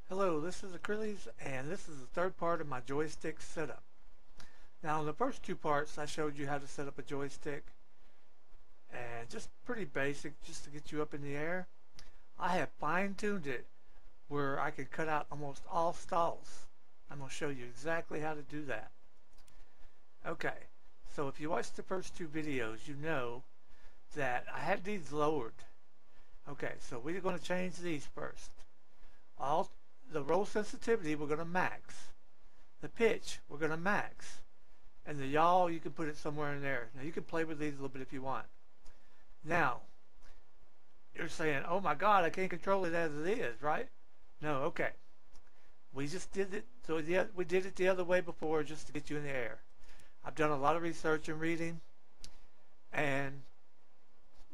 Hello, this is Acrillies, and this is the third part of my joystick setup. Now, in the first two parts, I showed you how to set up a joystick, and just pretty basic, just to get you up in the air. I have fine-tuned it where I can cut out almost all stalls. I'm going to show you exactly how to do that. Okay, so if you watched the first two videos, you know that I had these lowered. Okay, so we're going to change these first. The roll sensitivity we're going to max. The pitch we're going to max. And the yaw, you can put it somewhere in there. Now you can play with these a little bit if you want. Now, you're saying, oh my God, I can't control it as it is, right? No, okay. We just did it, so we did it the other way before just to get you in the air. I've done a lot of research and reading and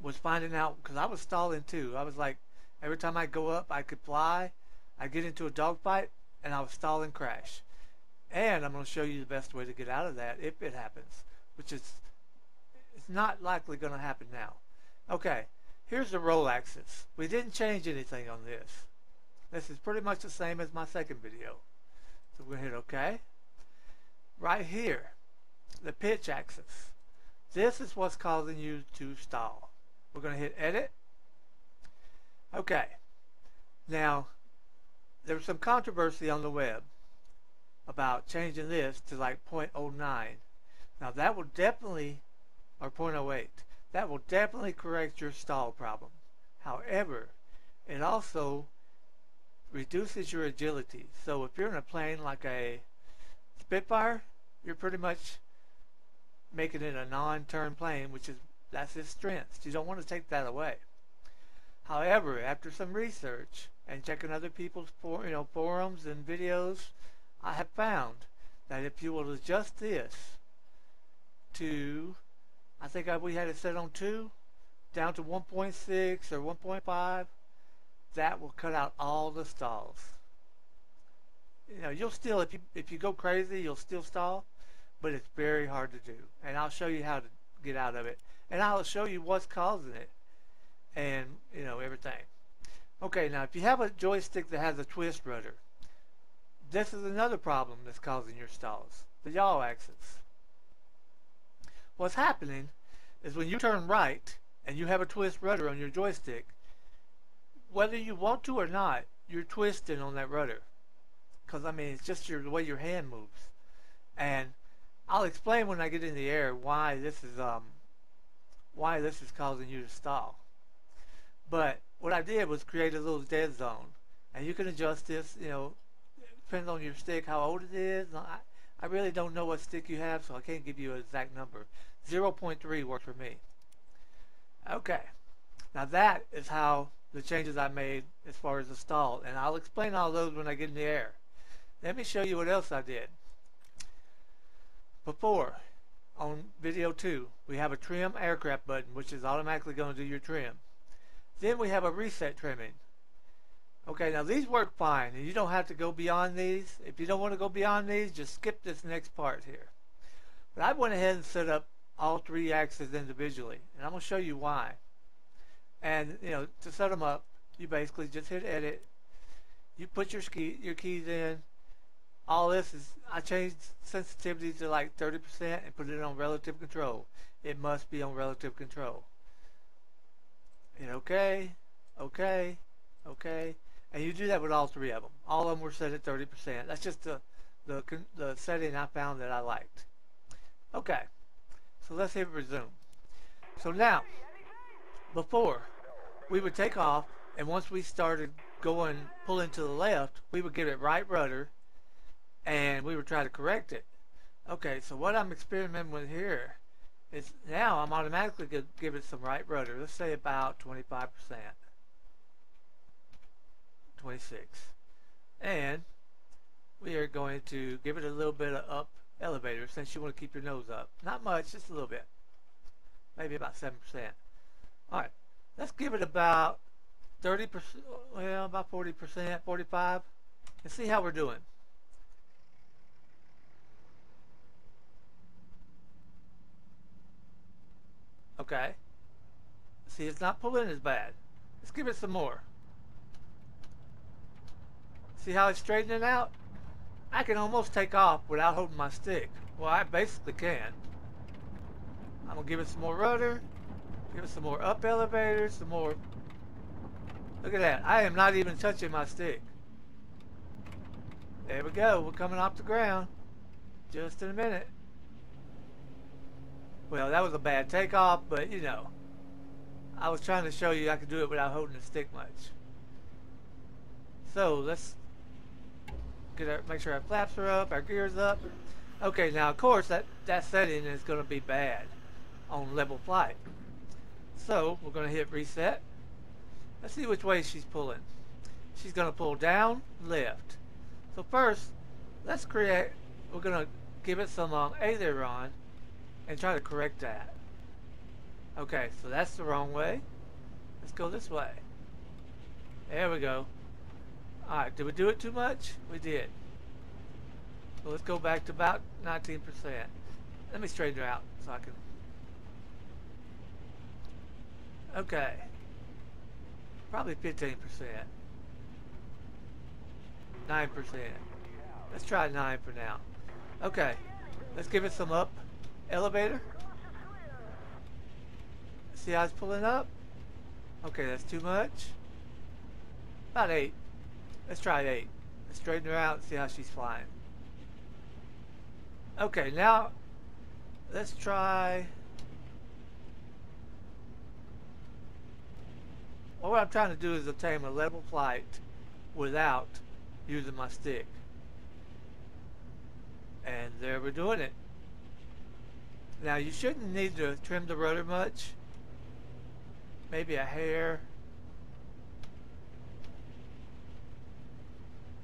was finding out, because I was stalling too. I was like, every time I go up, I could fly. I get into a dogfight and I would stall and crash. And I'm going to show you the best way to get out of that if it happens, which is it's not likely going to happen now. Okay, here's the roll axis. We didn't change anything on this. This is pretty much the same as my second video. So we're going to hit OK. Right here, the pitch axis. This is what's causing you to stall. We're going to hit Edit. Okay. Now, there was some controversy on the web about changing this to like 0.09. Now that will definitely, or 0.08, that will definitely correct your stall problem. However, it also reduces your agility. So if you're in a plane like a Spitfire, you're pretty much making it a non-turn plane, that's its strength. You don't want to take that away. However, after some research and checking other people's forums and videos, I have found that if you will adjust this to, I think we had it set on 2, down to 1.6 or 1.5, that will cut out all the stalls. You'll still, if you go crazy, you'll still stall, but it's very hard to do. And I'll show you how to get out of it. And I'll show you what's causing it. And everything. Okay, now if you have a joystick that has a twist rudder, this is another problem that's causing your stalls, the yaw axis. What's happening is when you turn right and you have a twist rudder on your joystick, whether you want to or not, you're twisting on that rudder, because it's just the way your hand moves. And I'll explain when I get in the air why this is causing you to stall. But what I did was create a little dead zone, and you can adjust this, depends on your stick, how old it is. I really don't know what stick you have, so I can't give you an exact number. 0.3 worked for me. Okay, now that is how the changes I made as far as the stall, and I'll explain all those when I get in the air. Let me show you what else I did. Before, on video 2, we have a trim aircraft button, which is automatically going to do your trim. Then we have a reset trimming. Okay, now these work fine, and you don't have to go beyond these. If you don't want to go beyond these, just skip this next part here. But I went ahead and set up all 3 axes individually, and I'm going to show you why. And to set them up, you basically just hit Edit. You put your keys in. All this is, I changed sensitivity to like 30% and put it on relative control. It must be on relative control. Hit OK, OK, OK, and you do that with all 3 of them. All of them were set at 30%. That's just the setting I found that I liked. Okay, so let's hit resume. So now, before, we would take off, and once we started pulling to the left, we would give it right rudder, and we would try to correct it. Okay, so what I'm experimenting with here is now I'm automatically going to give it some right rudder. Let's say about 25%. 26. And we are going to give it a little bit of up elevator since you want to keep your nose up. Not much, just a little bit. Maybe about 7%. Alright, let's give it about 30%, well, about 40%, 45%, and see how we're doing. Okay. See, it's not pulling as bad. Let's give it some more. See how it's straightening out? I can almost take off without holding my stick. Well, I basically can. I'm gonna give it some more rudder, give it some more up elevators, some more. Look at that. I am not even touching my stick. There we go. We're coming off the ground. Just in a minute. Well, that was a bad takeoff, but you know, I was trying to show you I could do it without holding the stick much. So let's make sure our flaps are up, our gear's up. Okay, now of course that setting is going to be bad on level flight. So we're going to hit reset. Let's see which way she's pulling. She's going to pull down, left. So first, we're going to give it some aileron and try to correct that. Okay, so that's the wrong way. Let's go this way. There we go. Alright, did we do it too much? We did. So let's go back to about 19%. Let me straighten her out so I can. Okay. Probably 15%. 9%. Let's try 9 for now. Okay. Let's give it some up elevator. See how it's pulling up? Okay, that's too much. About 8. Let's try 8. Let's straighten her out and see how she's flying. Okay, now let's try. Well, what I'm trying to do is obtain a level flight without using my stick. And there we're doing it. Now you shouldn't need to trim the rudder much. Maybe a hair.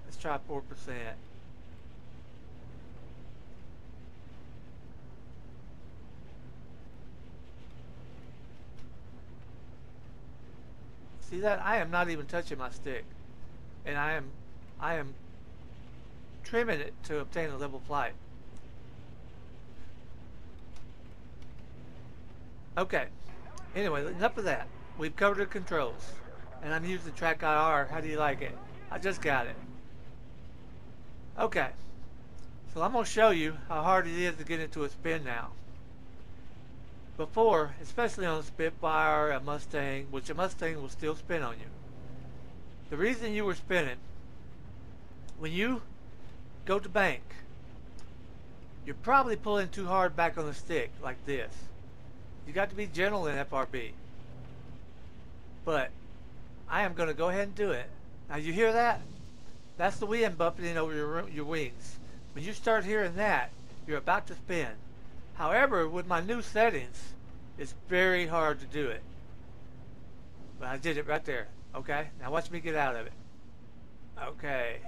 Let's try 4%. See that? I am not even touching my stick. And I am trimming it to obtain a level flight. Okay. Anyway, enough of that. We've covered the controls. And I'm using Track IR. How do you like it? I just got it. Okay. So I'm going to show you how hard it is to get into a spin now. Before, especially on a Spitfire, a Mustang, which a Mustang will still spin on you. The reason you were spinning, when you go to bank, you're probably pulling too hard back on the stick, like this. You got to be gentle in FRB. But I am going to go ahead and do it. Now you hear that? That's the wind buffeting over your wings. When you start hearing that, you're about to spin. However, with my new settings, it's very hard to do it. But I did it right there. Okay? Now watch me get out of it. Okay.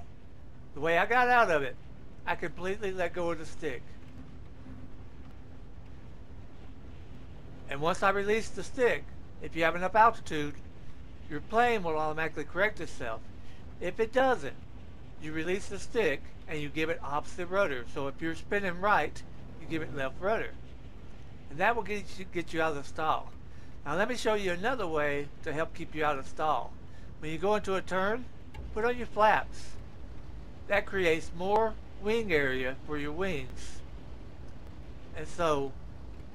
The way I got out of it, I completely let go of the stick. And once I release the stick, if you have enough altitude, your plane will automatically correct itself. If it doesn't, you release the stick and you give it opposite rudder. So if you're spinning right, you give it left rudder. And that will get you out of the stall. Now let me show you another way to help keep you out of stall. When you go into a turn, put on your flaps. That creates more wing area for your wings. And so,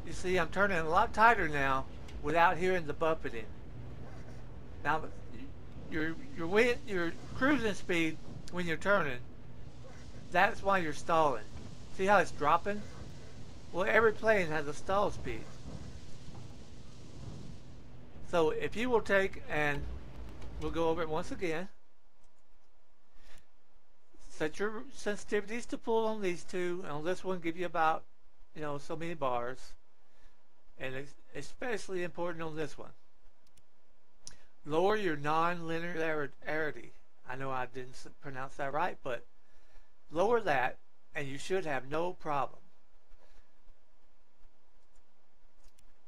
you see I'm turning a lot tighter now without hearing the buffeting. Now your cruising speed when you're turning, that's why you're stalling. See how it's dropping? Well, every plane has a stall speed. So if you will take, and we'll go over it once again, set your sensitivities to full on these two, and on this one give you about, so many bars. And it's especially important on this one. Lower your non-linearity. I know I didn't pronounce that right, but lower that and you should have no problem.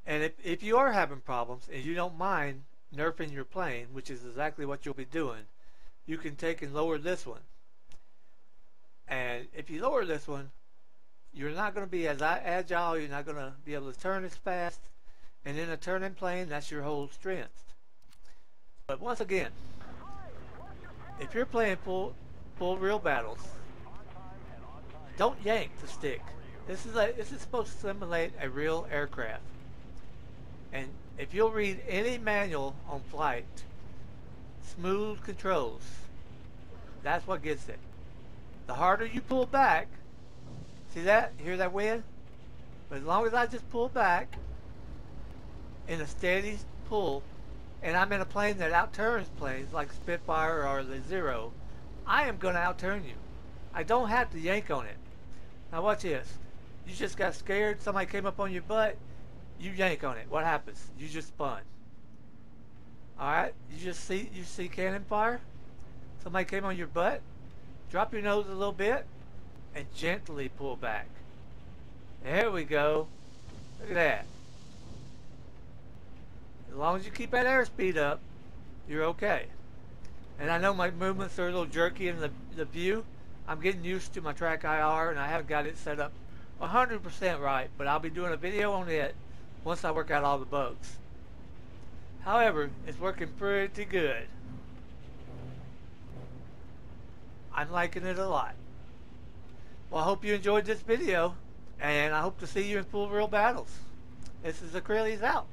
And if you are having problems and you don't mind nerfing your plane, which is exactly what you'll be doing, you can take and lower this one. And if you lower this one, you're not going to be as agile, you're not going to be able to turn as fast, and in a turning plane, that's your whole strength. But once again, if you're playing full full real battles. Don't yank the stick. This is supposed to simulate a real aircraft. And if you'll read any manual on flight, smooth controls, that's what gets it. The harder you pull back, see that? Hear that wind? But as long as I just pull back in a steady pull, and I'm in a plane that outturns planes like Spitfire or the Zero, I am going to outturn you. I don't have to yank on it. Now watch this. You just got scared, somebody came up on your butt, you yank on it. What happens? You just spun. Alright? You see cannon fire? Somebody came on your butt, drop your nose a little bit, and gently pull back. There we go. Look at that. As long as you keep that airspeed up, you're okay. And I know my movements are a little jerky in the view. I'm getting used to my track IR, and I haven't got it set up 100% right, but I'll be doing a video on it once I work out all the bugs. However, it's working pretty good. I'm liking it a lot. Well, I hope you enjoyed this video, and I hope to see you in full real battles. This is Acrillies out.